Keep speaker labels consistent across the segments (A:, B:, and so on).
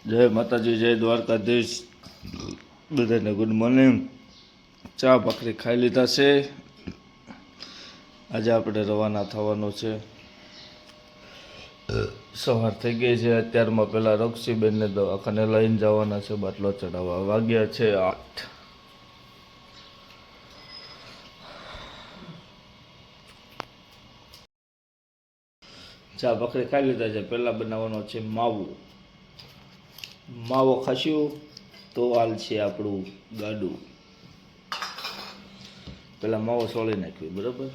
A: જય માતાજી, જય દ્વારકાધીશ. બધાને ગુડ મોર્નિંગ. ચા ભાખરી ખાઈ લીધા છે. આજે આપણે રવાના થવાનું છે. સવાર થઈ ગઈ છે. અત્યારમાં પહેલાં રક્ષીબેનને દવાખાને લઈને જવાના છે બાટલો ચડાવવા. વાગ્યા છે 8. ચા ભાખરી ખાઈ લીધા છે. પહેલાં બનાવવાનો છે માવો ખાશું તો હાલ છે આપણું ગાડું. પેલા માવો સોળી નાખ્યું, બરાબર,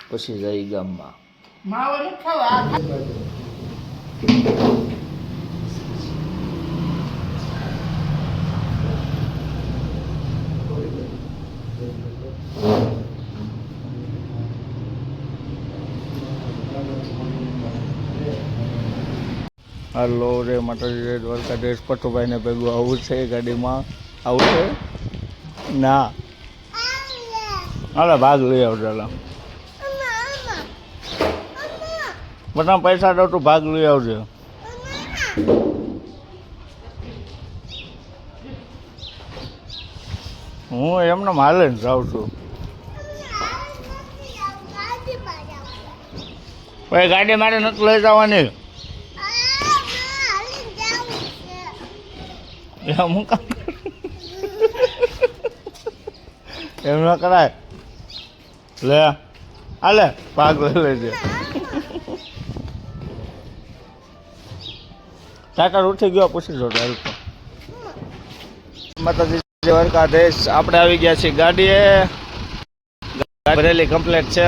A: પછી જાય ગામમાં.
B: માવો ન ખાવા
A: હાલો રે માતાજી, દ્વારકાધીશ. પટુભાઈને ભેગું આવું છે ગાડીમાં. આવું છે ના, હાલે ભાગ લઈ આવજો. બધા પૈસા દઉં તું ભાગ લઈ આવજે. હું એમને માલે ને જાઉં છું. ભાઈ ગાડી મારે નથી લઈ જવાની. એમ કામ એમ ના કરાય. લે હાલે ભાગ લઈ લેજે. ટાટા ઉઠી ગયો, પૂછી જો ડાયરેક. માતાજી દ્વારકાધીશ. આપણે આવી ગયા છીએ ગાડીએ. ભરેલી કમ્પ્લેટ છે.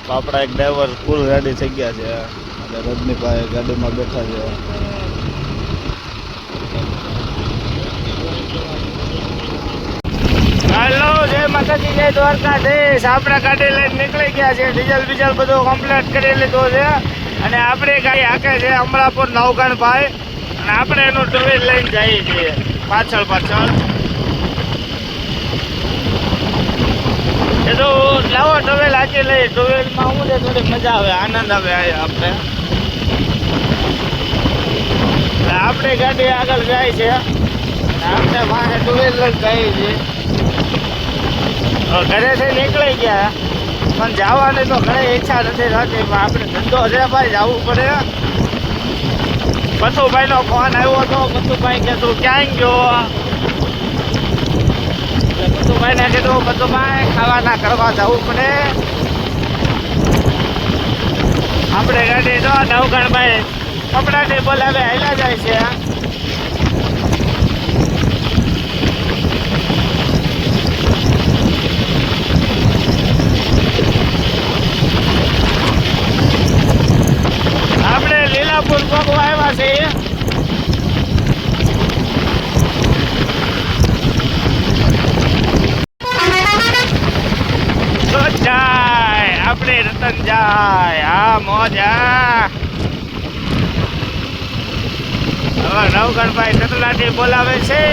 A: તો આપણા એક ડ્રાઈવર ફૂલ રેડી થઈ ગયા છે અને રજનીભાઈ ગાડીમાં બેઠા છે. હાલો, જય માતાજી, જય દ્વારકાધીશ. આપણે ગાડી લઈને નીકળી ગયા છે. ડીઝલ બીજલ બધું કમ્પ્લીટ કરી લીધું છે અને આપણે ગાડી હાકે છે અમરાપુર નવગણભાઈ. અને આપણે એનું ટુવીલ લઈને જઈએ છીએ પાછળ. એ તો લાવો ટુવીલ હાકી લઈએ. ટુવીલમાં શું છે, થોડી મજા આવે, આનંદ આવે. આપણે ગાડી આગળ જાય છે, આપણે વાહે ટુવીલ લઈને જઈએ છીએ. ઘરેથી નીકળી ગયા પણ જવાની તો ઘણી ઈચ્છા નથી થતી. આપણે ધંધો છે ભાઈ, જવું પડે. પશુભાઈનો ફોન આવ્યો હતો. પશુભાઈ કે તું ક્યાં ગયો? પશુભાઈને કીધું પશુભાઈ ખાવાના કરવા જવું પડે. આપણે ગાડી તો નવગણભાઈ કપડાની બોલાવે હાલ્યા જાય છે. આપણે લીલાપુર પગવા આવ્યા છીએ. તો જાય આપણે રતન જાય. હા મોજા. હવે નવગણભાઈ તતલાટી બોલાવે છે.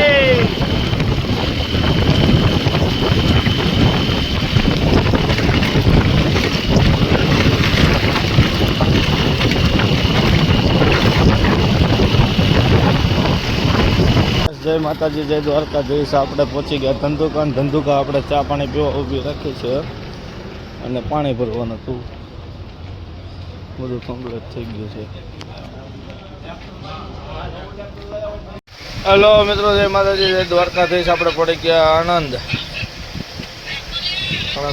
A: જય માતાજી, જય દ્વારકાધીશ. આપણે પહોંચી ગયા ધંધુકા. આપણે ચા પાણી પીવા ઊભી રાખી છે અને પાણી ભરવાનું હતું. બધું કમ્પ્લીટ થઈ ગયું છે. હલો મિત્રો, જય માતાજી, જય દ્વારકાધીશ. આપણે પડી ગયા આણંદ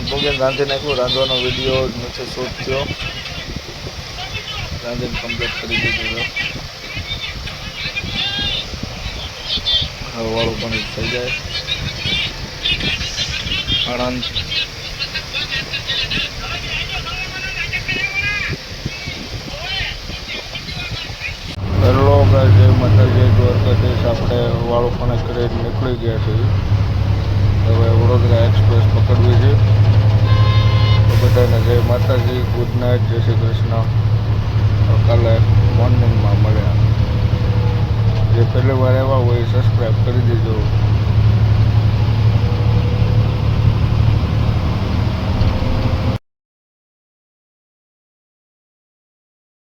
A: ભોજન રાંધી નાખ્યું. રાંધવાનો વિડીયો નથી શૂટ થયો. રાંધીને કમ્પ્લીટ કરી દીધું. વાળું પણ થઈ જાય. આણંદ હેલો ગાઈસ, જય માતાજી, જય દ્વારકાધીશ. આપણે વાળું પણ કરી નીકળી ગયા છીએ. હવે વડોદરા એક્સપ્રેસ પકડવી છે. તો બધાને જય માતાજી, ગુડ નાઇટ, જય શ્રી કૃષ્ણ. કાલે મોર્નિંગમાં મળ્યા. જે પહેલી વાર આવ્યા હોય સબસ્ક્રાઈબ કરી દેજો.